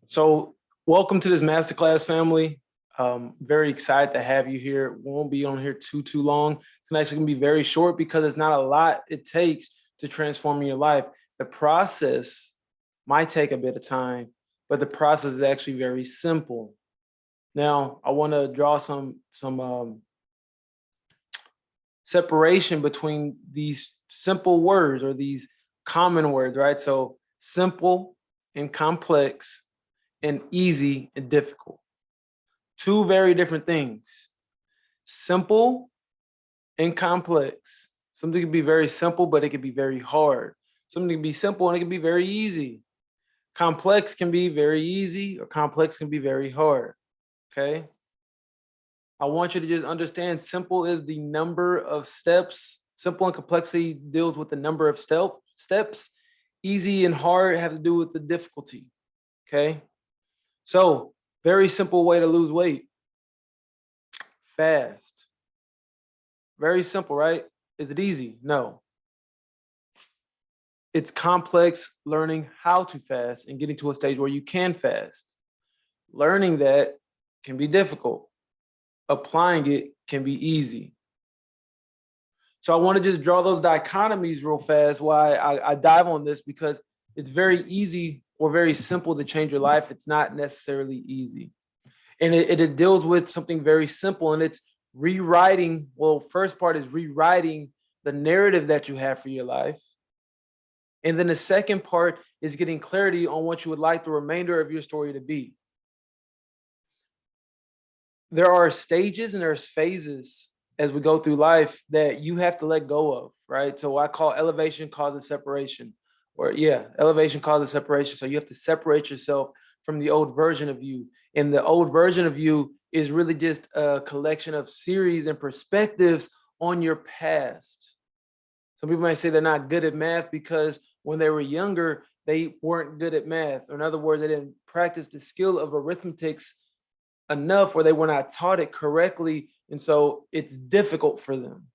So welcome to this masterclass, family. Very excited to have you here. We won't be on here too long. It's actually gonna be very short because it's not a lot it takes to transform your life. The process might take a bit of time, but the process is actually very simple. Now, I want to draw some separation between these simple words or these common words, right? So simple and complex and easy and difficult. Two very different things. Simple and complex. Something can be very simple, but it can be very hard. Something can be simple and it can be very easy. Complex can be very easy or complex can be very hard, okay? I want you to just understand simple is the number of steps. Simple and complexity deals with the number of steps. Easy and hard have to do with the difficulty, okay? So, very simple way to lose weight. Fast. Very simple, right? Is it easy? No. It's complex learning how to fast and getting to a stage where you can fast. Learning that can be difficult. Applying it can be easy. So I want to just draw those dichotomies real fast while I dive on this, because it's very easy or very simple to change your life. It's not necessarily easy. And it deals with something very simple, and it's rewriting. Well, first part is rewriting the narrative that you have for your life. And then the second part is getting clarity on what you would like the remainder of your story to be. There are stages and there's phases as we go through life that you have to let go of, right? So I call elevation causes separation, elevation causes separation. So you have to separate yourself from the old version of you. And the old version of you is really just a collection of series and perspectives on your past. Some people might say they're not good at math because when they were younger, they weren't good at math. Or in other words, they didn't practice the skill of arithmetics enough, or they were not taught it correctly. And so it's difficult for them.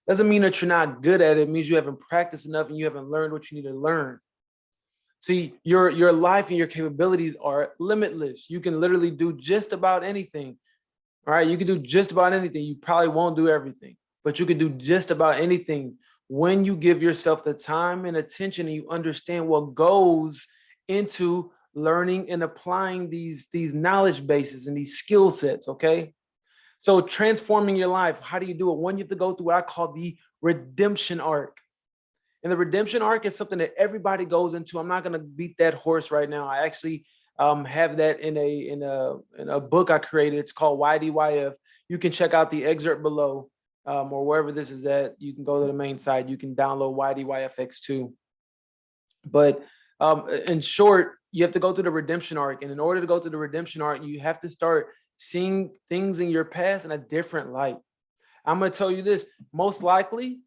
Doesn't mean that you're not good at it. It means you haven't practiced enough and you haven't learned what you need to learn. See, your life and your capabilities are limitless. You can literally do just about anything. All right, you can do just about anything. You probably won't do everything, but you can do just about anything when you give yourself the time and attention and you understand what goes into learning and applying these knowledge bases and these skill sets, okay? So transforming your life, how do you do it? One, you have to go through what I call the redemption arc. And the redemption arc is something that everybody goes into. I'm not going to beat that horse right now. I actually have that in a book I created. It's called 𝐲𝐷𝐲𝐻. You can check out the excerpt below, or wherever this is at. You can go to the main site. You can download 𝐲𝐷𝐲𝐻 But in short, you have to go through the redemption arc. And in order to go through the redemption arc, you have to start seeing things in your past in a different light. I'm going to tell you this, most likely,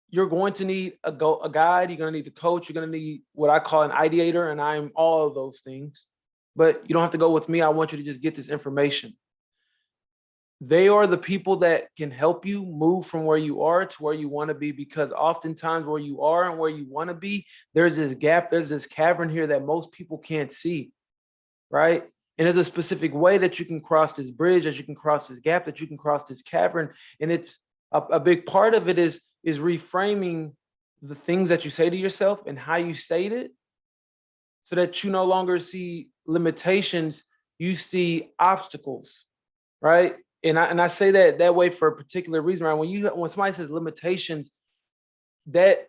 you're going to need a guide, you're going to need a coach, you're going to need what I call an ideator, and I'm all of those things. But you don't have to go with me. I want you to just get this information. They are the people that can help you move from where you are to where you want to be, because oftentimes where you are and where you want to be, there's this gap, there's this cavern here that most people can't see, right? And there's a specific way that you can cross this bridge, that you can cross this gap, that you can cross this cavern. And it's a big part of it is reframing the things that you say to yourself and how you state it, so that you no longer see limitations, you see obstacles, right? And I say that way for a particular reason, right? When somebody says limitations, that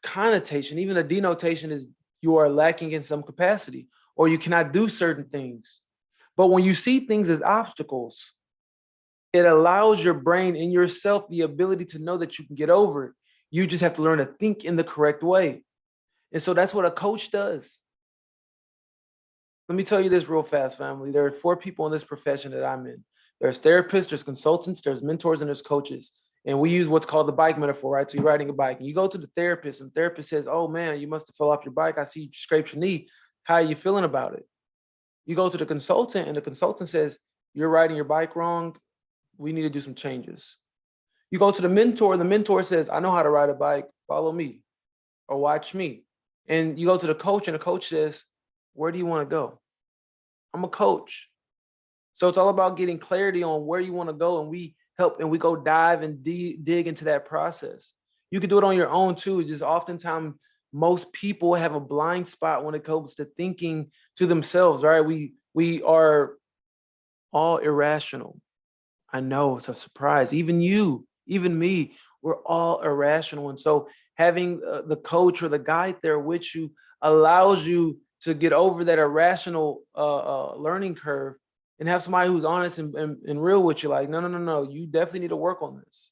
connotation, even a denotation, is you are lacking in some capacity, or you cannot do certain things. But when you see things as obstacles, it allows your brain and yourself the ability to know that you can get over it. You just have to learn to think in the correct way. And so that's what a coach does. Let me tell you this real fast, family. There are 4 people in this profession that I'm in. There's therapists, there's consultants, there's mentors, and there's coaches. And we use what's called the bike metaphor, right? So you're riding a bike and you go to the therapist, and the therapist says, "Oh man, you must have fell off your bike. I see you scraped your knee. How are you feeling about it?" You go to the consultant and the consultant says, "You're riding your bike wrong. We need to do some changes." You go to the mentor, and the mentor says, "I know how to ride a bike. Follow me or watch me." And you go to the coach, and the coach says, where do you want to go? I'm a coach. So it's all about getting clarity on where you want to go, and we help and we go dive and dig into that process. You can do it on your own too. Just oftentimes most people have a blind spot when it comes to thinking to themselves, right? We are all irrational. I know it's a surprise. Even you, even me, we're all irrational. And so having the coach or the guide there with you allows you to get over that irrational learning curve and have somebody who's honest and real with you. Like, no, you definitely need to work on this.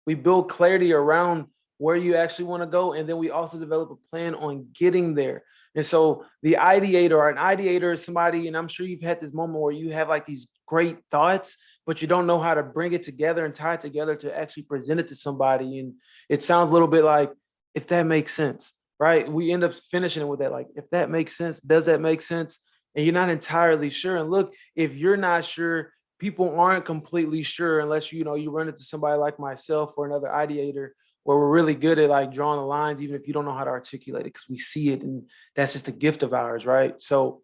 We build clarity around where you actually want to go. And then we also develop a plan on getting there. And so the ideator or an ideator is somebody, and I'm sure you've had this moment where you have like these great thoughts, but you don't know how to bring it together and tie it together to actually present it to somebody. And it sounds a little bit like, if that makes sense, right? We end up finishing it with that, like, if that makes sense, does that make sense? And you're not entirely sure. And look, if you're not sure, people aren't completely sure unless, you run into somebody like myself or another ideator where we're really good at like drawing the lines, even if you don't know how to articulate it, because we see it and that's just a gift of ours, right? So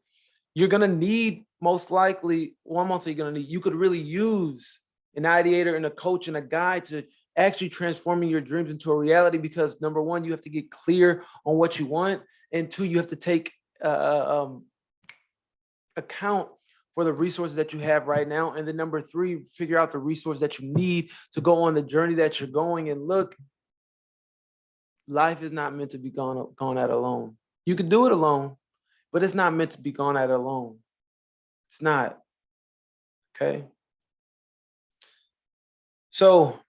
you're gonna need, most likely, one month you're gonna need, you could really use an ideator and a coach and a guide to actually transforming your dreams into a reality, because number one, you have to get clear on what you want, and two, you have to take account for the resources that you have right now, and then number three, figure out the resources that you need to go on the journey that you're going. And look, life is not meant to be gone at alone. You can do it alone, but it's not meant to be gone at alone. It's not. Okay. So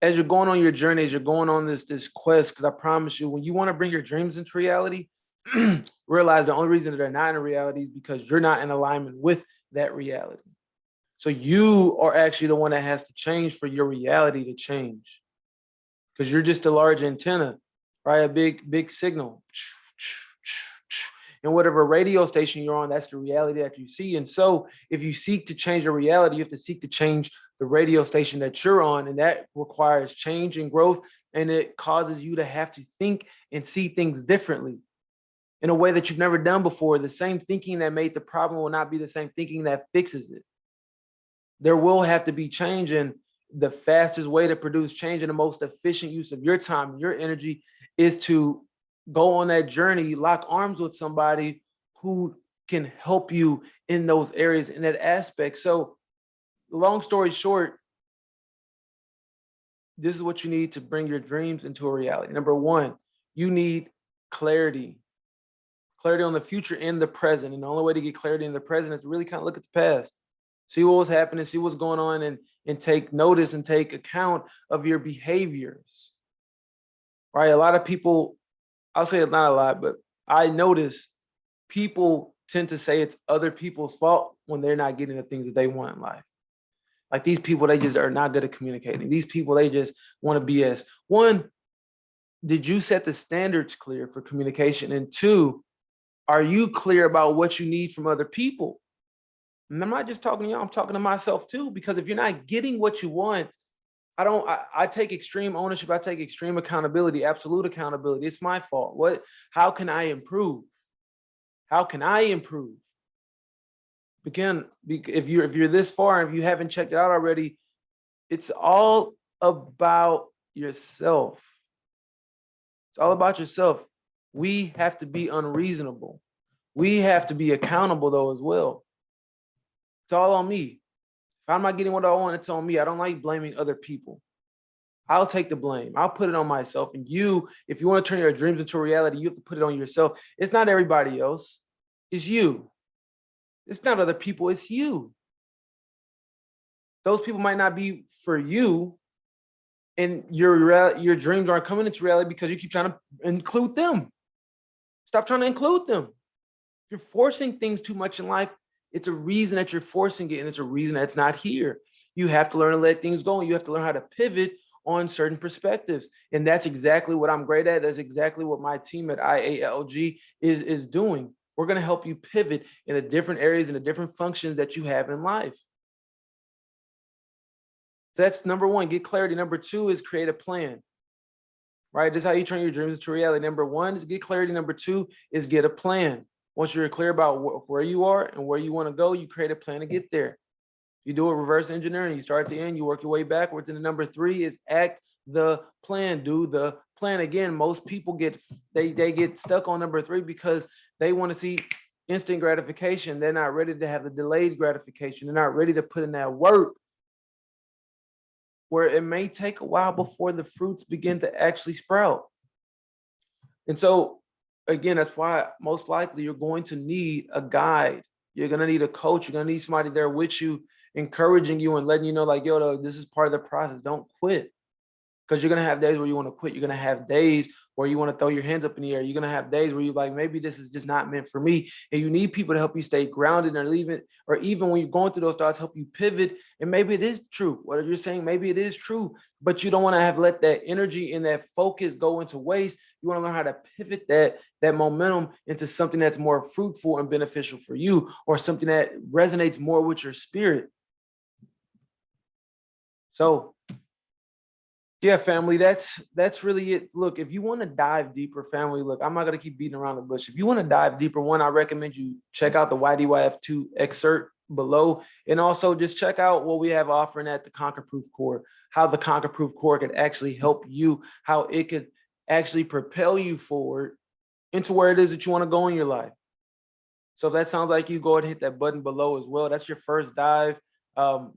as you're going on your journey, as you're going on this quest, because I promise you, when you want to bring your dreams into reality, realize the only reason that they're not in reality is because you're not in alignment with that reality. So you are actually the one that has to change for your reality to change, because you're just a large antenna, right? A big signal. And whatever radio station you're on, that's the reality that you see. And so if you seek to change your reality, you have to seek to change the radio station that you're on. And that requires change and growth. And it causes you to have to think and see things differently in a way that you've never done before. The same thinking that made the problem will not be the same thinking that fixes it. There will have to be change, and the fastest way to produce change and the most efficient use of your time and your energy is to go on that journey, lock arms with somebody who can help you in those areas, in that aspect. So long story short, this is what you need to bring your dreams into a reality. Number one, you need clarity. Clarity on the future and the present. And the only way to get clarity in the present is to really kind of look at the past. See what was happening, see what's going on, and take notice and take account of your behaviors. Right? A lot of people, I'll say it's not a lot, but I notice people tend to say it's other people's fault when they're not getting the things that they want in life. Like these people, they just are not good at communicating. These people, they just want to BS. One, did you set the standards clear for communication? And two, are you clear about what you need from other people? And I'm not just talking to you, I'm talking to myself too, because if you're not getting what you want, I take extreme ownership. I take extreme accountability, absolute accountability. It's my fault. How can I improve? How can I improve? Again, if you're this far, and if you haven't checked it out already, it's all about yourself. It's all about yourself. We have to be unreasonable. We have to be accountable though as well. It's all on me. If I'm not getting what I want, it's on me. I don't like blaming other people. I'll take the blame. I'll put it on myself. And you, if you want to turn your dreams into a reality, you have to put it on yourself. It's not everybody else. It's you. It's not other people. It's you. Those people might not be for you, and your dreams aren't coming into reality because you keep trying to include them. Stop trying to include them. If you're forcing things too much in life, it's a reason that you're forcing it, and it's a reason that it's not here. You have to learn to let things go, and you have to learn how to pivot on certain perspectives. And that's exactly what I'm great at. That's exactly what my team at IALG is doing. We're going to help you pivot in the different areas and the different functions that you have in life. So that's number one, get clarity. Number two is create a plan, right? This is how you turn your dreams into reality. Number one is get clarity. Number two is get a plan. Once you're clear about where you are and where you want to go, you create a plan to get there. You do a reverse engineering. You start at the end, you work your way backwards. And the number three is act the plan. Do the plan. Again, most people get stuck on number three because they want to see instant gratification. They're not ready to have the delayed gratification. They're not ready to put in that work where it may take a while before the fruits begin to actually sprout. And so, again, that's why most likely you're going to need a guide. You're going to need a coach. You're going to need somebody there with you, encouraging you and letting you know, like, yo, this is part of the process. Don't quit. Because you're going to have days where you want to quit. You're going to have days where you want to throw your hands up in the air. You're going to have days where you're like, maybe this is just not meant for me. And you need people to help you stay grounded and leave it. Or even when you're going through those thoughts, help you pivot. And maybe it is true. What you're saying, maybe it is true. But you don't want to have let that energy and that focus go into waste. You want to learn how to pivot that momentum into something that's more fruitful and beneficial for you, or something that resonates more with your spirit. So yeah, family, that's really it. Look, if you want to dive deeper, family, look, I'm not going to keep beating around the bush. If you want to dive deeper, one, I recommend you check out the YDYF2 excerpt below. And also just check out what we have offering at the Conquer Proof Core, how the Conquer Proof Core could actually help you, how it could actually propel you forward into where it is that you want to go in your life. So if that sounds like you, go ahead and hit that button below as well. That's your first dive.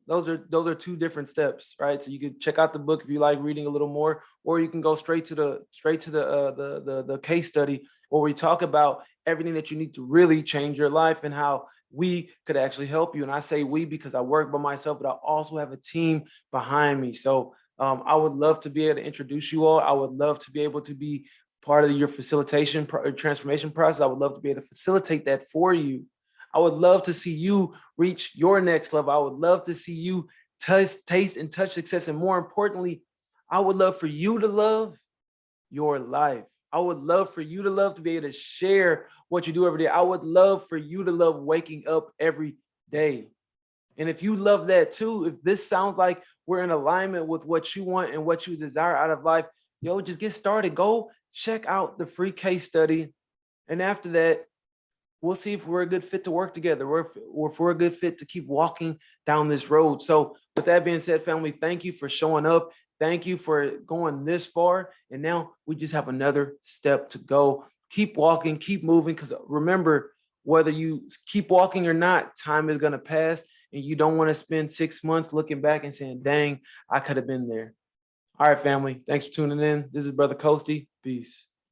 Those are two different steps, right? So you can check out the book if you like reading a little more, or you can go straight to the case study where we talk about everything that you need to really change your life and how we could actually help you. And I say we because I work by myself, but I also have a team behind me. So I would love to be able to introduce you all. I would love to be able to be part of your facilitation transformation process. I would love to be able to facilitate that for you. I would love to see you reach your next level. I would love to see you taste and touch success. And more importantly, I would love for you to love your life. I would love for you to love to be able to share what you do every day. I would love for you to love waking up every day. And if you love that too, if this sounds like we're in alignment with what you want and what you desire out of life, yo, just get started. Go check out the free case study. And after that, we'll see if we're a good fit to work together, or if we're a good fit to keep walking down this road. So with that being said, family, thank you for showing up. Thank you for going this far. And now we just have another step to go. Keep walking, keep moving, because remember, whether you keep walking or not, time is going to pass, and you don't want to spend 6 months looking back and saying, dang, I could have been there. All right, family, thanks for tuning in. This is Brother 𝐁𝐫𝐶. Peace.